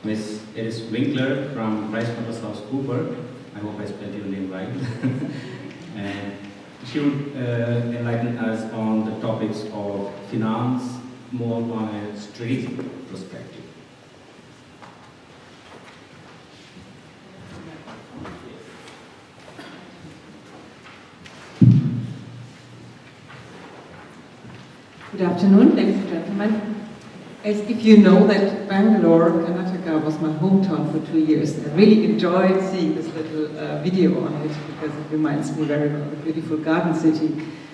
Ms. Iris Winkler from PricewaterhouseCoopers. I hope I spelled your name right. And she would enlighten us on the topics of finance, more on a strategic perspective. Good afternoon, ladies and gentlemen. As if you know that Bangalore, Karnataka, was my hometown for 2 years, I really enjoyed seeing this little video on it because it reminds me very well of the beautiful garden city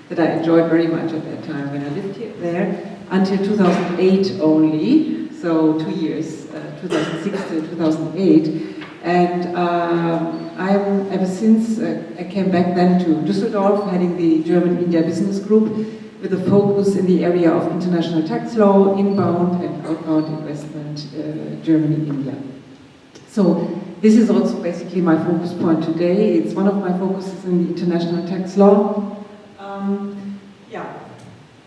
that I enjoyed very much at that time when I lived there until 2008 only, so 2 years, 2006 to 2008. And ever since I came back then to Düsseldorf, heading the German India Business Group, with a focus in the area of international tax law, inbound and outbound investment, Germany, India. So this is also basically my focus point today. It's one of my focuses in the international tax law.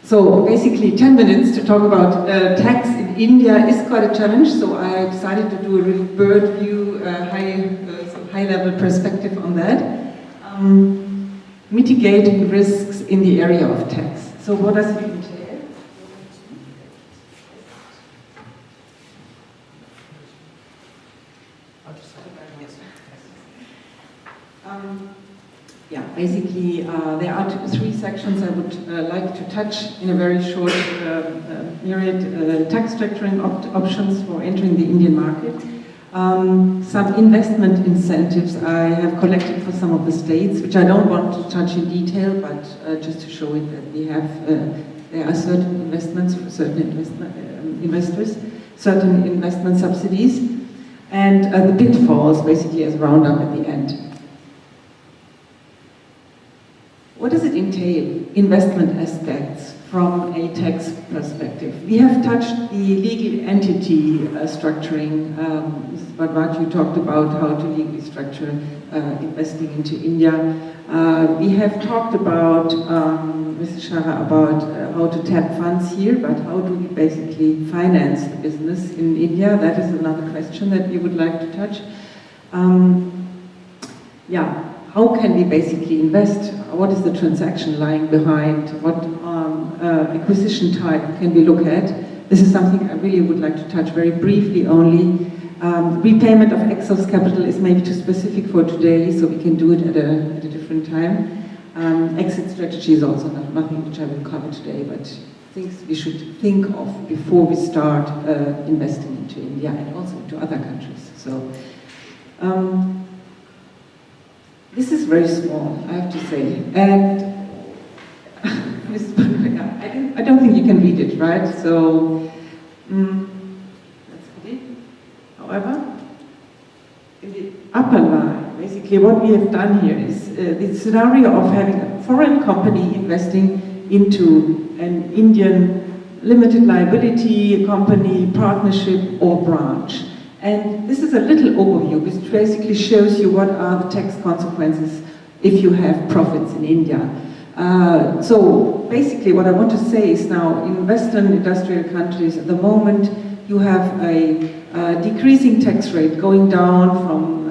So basically 10 minutes to talk about tax in India is quite a challenge, so I decided to do a really bird view, high-level perspective on that. Mitigating risks in the area of tax. So what does it entail? Basically there are three sections I would like to touch in a very short myriad. Tax structuring options for entering the Indian market. Some investment incentives I have collected for some of the states, which I don't want to touch in detail, but just to show it that we have, there are certain investments for certain investors, certain investment subsidies, and the pitfalls basically as roundup at the end. What does it entail, investment aspects, from a tax perspective? We have touched the legal entity structuring. Mrs. Bhadwaj talked about how to legally structure investing into India. We have talked about, Mrs. Shara, about how to tap funds here, but how do we basically finance the business in India? That is another question that we would like to touch. How can we basically invest? What is the transaction lying behind? What acquisition type can we look at? This is something I really would like to touch very briefly only. Repayment of excess capital is maybe too specific for today, so we can do it at a different time. Exit strategy is also nothing which I will cover today, but things we should think of before we start investing into India and also into other countries. So. This is very small, I have to say, and I don't think you can read it, right? So, that's it. However, in the upper line, basically what we have done here is the scenario of having a foreign company investing into an Indian limited liability company, partnership or branch. And this is a little overview which basically shows you what are the tax consequences if you have profits in India. So basically what I want to say is now in Western industrial countries at the moment you have a decreasing tax rate going down from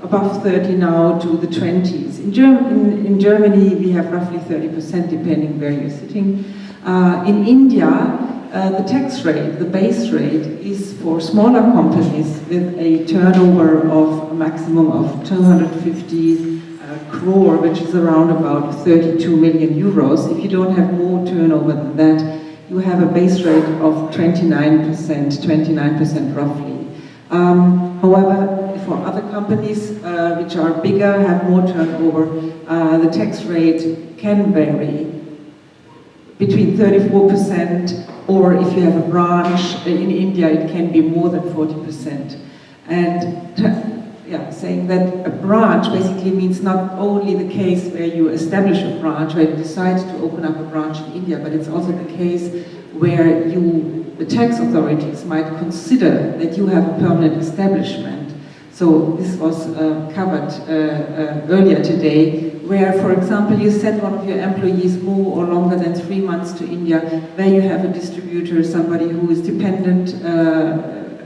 above 30 now to the 20s. In Germany we have roughly 30% depending where you're sitting. In India the tax rate, the base rate, is for smaller companies with a turnover of a maximum of 250 crore, which is around about 32 million euros. If you don't have more turnover than that, you have a base rate of 29% roughly. However, for other companies which are bigger, have more turnover, the tax rate can vary between 34%, or if you have a branch in India, it can be more than 40%. And saying that a branch basically means not only the case where you establish a branch, where you decide to open up a branch in India, but it's also the case where the tax authorities might consider that you have a permanent establishment. So this was covered earlier today, where, for example, you send one of your employees more or longer than 3 months to India, where you have a distributor, somebody who is dependent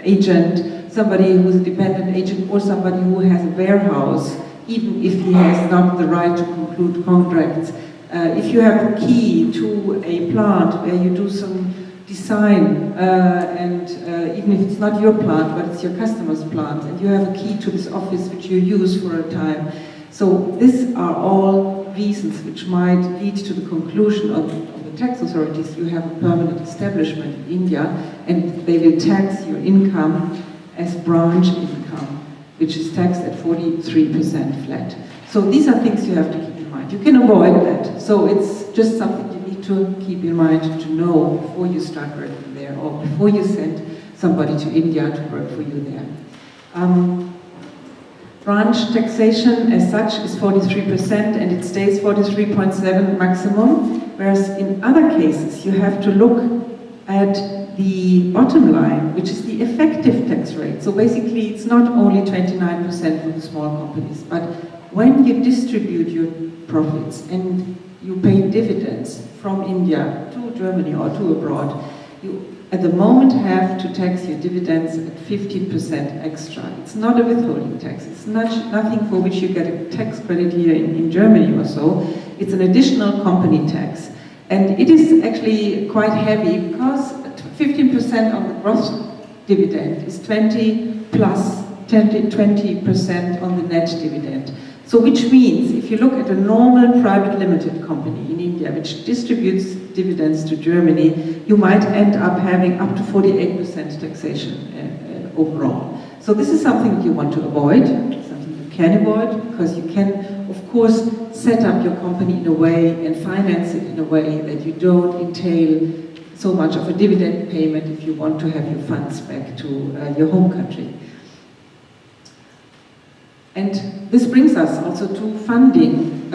agent, somebody who's a dependent agent, or somebody who has a warehouse, even if he has not the right to conclude contracts. If you have a key to a plant where you do some design, and even if it's not your plant, but it's your customer's plant, and you have a key to this office which you use for a time. So these are all reasons which might lead to the conclusion of the tax authorities. You have a permanent establishment in India, and they will tax your income as branch income, which is taxed at 43% flat. So these are things you have to keep in mind. You can avoid that. So it's just something you need to keep in mind to know before you start working there, or before you send somebody to India to work for you there. Branch taxation as such is 43%, and it stays 43.7 maximum, whereas in other cases you have to look at the bottom line, which is the effective tax rate. So basically it's not only 29% for the small companies, but when you distribute your profits and you pay dividends from India to Germany or to abroad, you at the moment have to tax your dividends at 15% extra. It's not a withholding tax. It's nothing for which you get a tax credit here in Germany or so. It's an additional company tax. And it is actually quite heavy because 15% on the gross dividend is 20 plus 20% on the net dividend. So which means, if you look at a normal private limited company in India, which distributes dividends to Germany, you might end up having up to 48% taxation overall. So this is something you want to avoid, something you can avoid, because you can, of course, set up your company in a way and finance it in a way that you don't entail so much of a dividend payment if you want to have your funds back to your home country. And this brings us also to funding,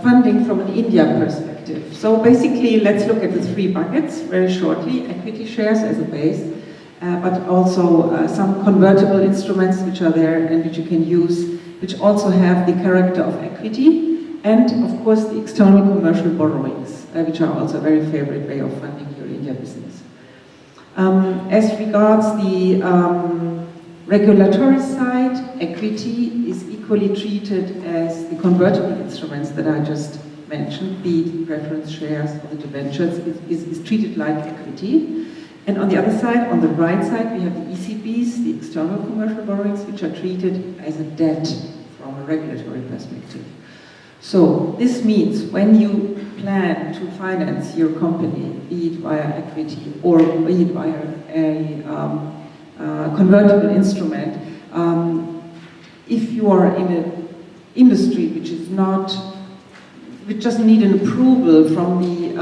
funding from an India perspective. So basically, let's look at the three buckets very shortly: equity shares as a base, but also some convertible instruments which are there and which you can use, which also have the character of equity, and of course the external commercial borrowings, which are also a very favorite way of funding your India business. As regards the regulatory side, equity is equally treated as the convertible instruments that I just mentioned, be it preference shares or the debentures, is treated like equity. And on the other side, on the right side, we have the ECBs, the external commercial borrowings, which are treated as a debt from a regulatory perspective. So this means when you plan to finance your company, be it via equity or be it via a convertible instrument, if you are in an industry which doesn't need an approval from the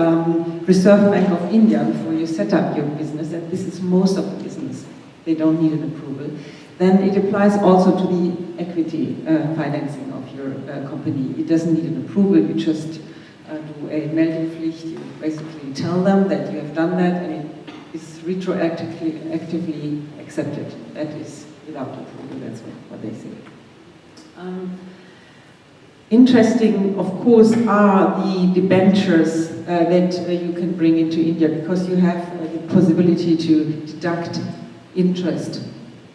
Reserve Bank of India before you set up your business, and this is most of the business, they don't need an approval, then it applies also to the equity financing of your company. It doesn't need an approval, you just do a Meldepflicht, you basically tell them that you have done that, and it is retroactively accepted. That is without approval, that's what they say. Interesting, of course, are the debentures that you can bring into India, because you have the possibility to deduct interest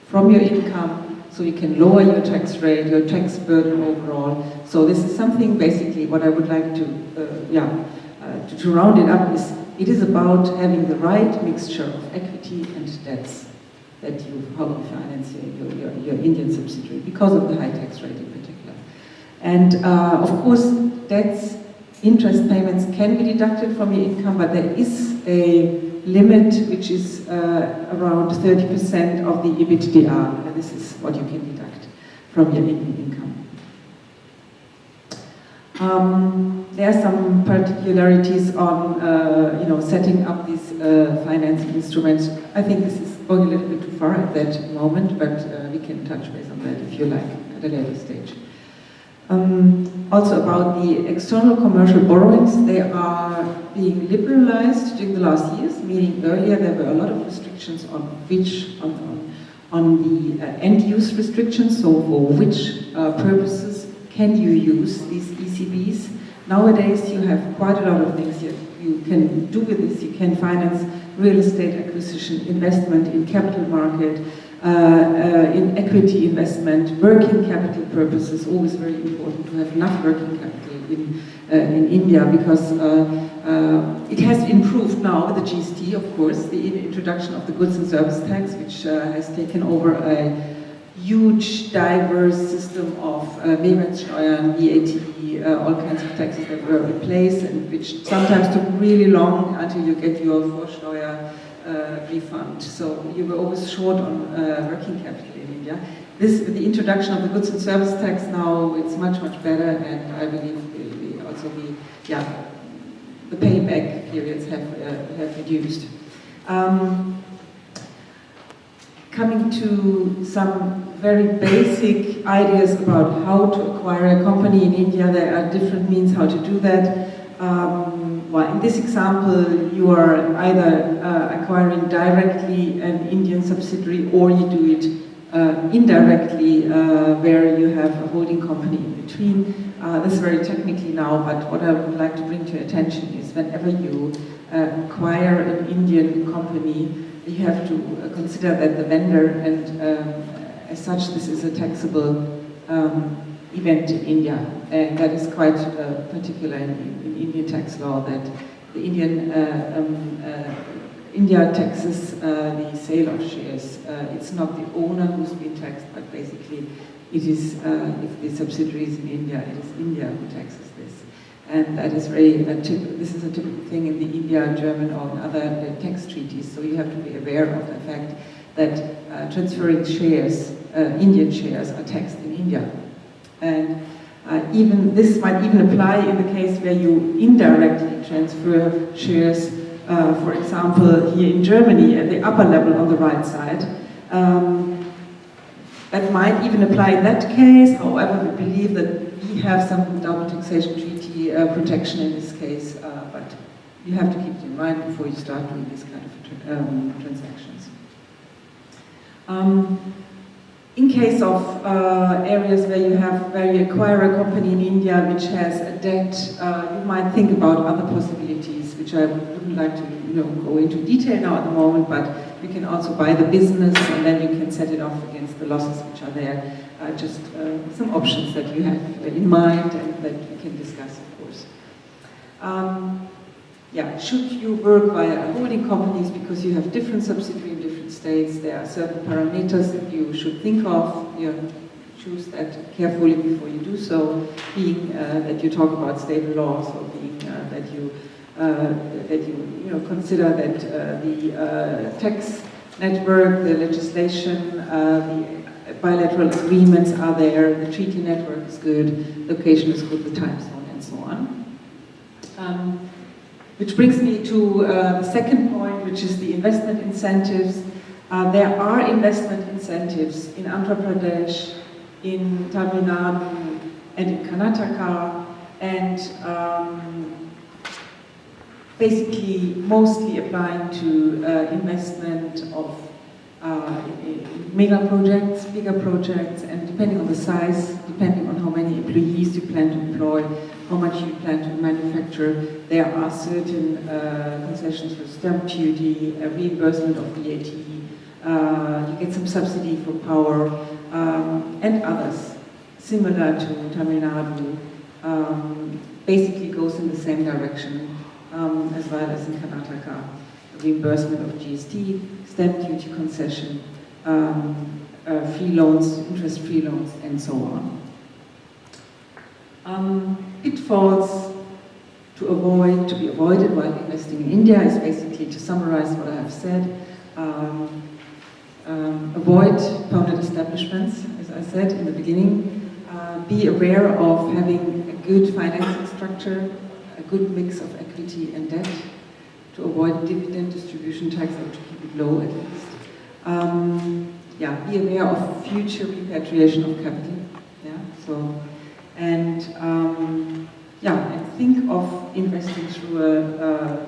from your income, so you can lower your tax rate, your tax burden overall. So this is something, basically, what I would like to round it up is, it is about having the right mixture of equity and debts that you probably finance your Indian subsidiary, because of the high tax rate in particular. And of course, debts, interest payments can be deducted from your income, but there is a limit which is around 30% of the EBITDA, and this is what you can deduct from your income. There are some particularities on setting up these financing instruments. I think this is going a little bit too far at that moment, but we can touch base on that if you like at a later stage. Also about the external commercial borrowings, they are being liberalized during the last years, meaning earlier there were a lot of restrictions on the end-use restrictions, so for which purposes can you use these ECBs. Nowadays you have quite a lot of things you can do with this. You can finance real estate acquisition, investment in capital market, in equity investment, working capital purposes, always very important to have enough working capital in India, because it has improved now with the GST, of course, the introduction of the goods and service tax, which has taken over a huge, diverse system of Mehrwertsteuer, VAT, all kinds of taxes that were in place, and which sometimes took really long until you get your Vorsteuer refund. So you were always short on working capital in India. This, with the introduction of the goods and service tax now, it's much, much better, and I believe the payback periods have reduced. Coming to some very basic ideas about how to acquire a company in India, there are different means how to do that. Well, in this example, you are either acquiring directly an Indian subsidiary, or you do it indirectly, where you have a holding company in between. This is very technically now, but what I would like to bring to your attention is whenever you acquire an Indian company, you have to consider that the vendor, and as such, this is a taxable event in India, and that is quite particular in Indian tax law, that the India taxes the sale of shares. It's not the owner who's being taxed, but basically it is, if the subsidiary is in India, it is India who taxes this. And that is very, this is a typical thing in the Indo-German or other tax treaties, so you have to be aware of the fact that transferring shares, Indian shares, are taxed in India. And even this might even apply in the case where you indirectly transfer shares, for example, here in Germany at the upper level on the right side. That might even apply in that case. However, we believe that we have some double taxation treaty protection in this case, but you have to keep it in mind before you start doing this kind of transactions. In case of areas where you acquire a company in India which has a debt, you might think about other possibilities, which I wouldn't like to go into detail now at the moment, but you can also buy the business and then you can set it off against the losses which are there. Just some options that you have in mind and that we can discuss, of course. Should you work via holding companies because you have different subsidiaries in different states? There are certain parameters that you should think of. You choose that carefully before you do so, being that you talk about stable laws, or being that you consider that the tax network, the legislation, the bilateral agreements are there, the treaty network is good, location is good, the time zone, and so on. Which brings me to the second point, which is the investment incentives. There are investment incentives in Andhra Pradesh, in Tamil Nadu, and in Karnataka, and basically mostly applying to investment of mega projects, bigger projects, and depending on the size, depending on how many employees you plan to employ, how much you plan to manufacture, there are certain concessions for stamp duty, reimbursement of VAT, you get some subsidy for power, and others, similar to Tamil Nadu, basically goes in the same direction, as well as in Karnataka, reimbursement of GST, stamp duty concession, free loans, interest-free loans, and so on. Pitfalls to be avoided while investing in India is basically, to summarize what I have said, avoid permanent establishments, as I said in the beginning. Be aware of having a good financing structure, a good mix of equity and debt, to avoid dividend distribution tax, or to keep it low at least. Be aware of future repatriation of capital. And think of investing through a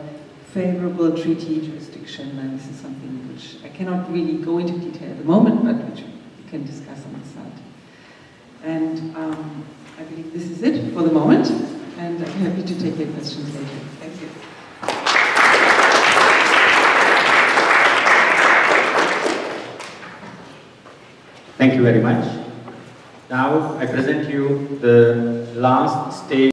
favorable treaty jurisdiction, and this is something which I cannot really go into detail at the moment, but which we can discuss on the side. And I believe this is it for the moment, and I'm happy to take your questions later. Thank you. Thank you very much. Now I present you the last stage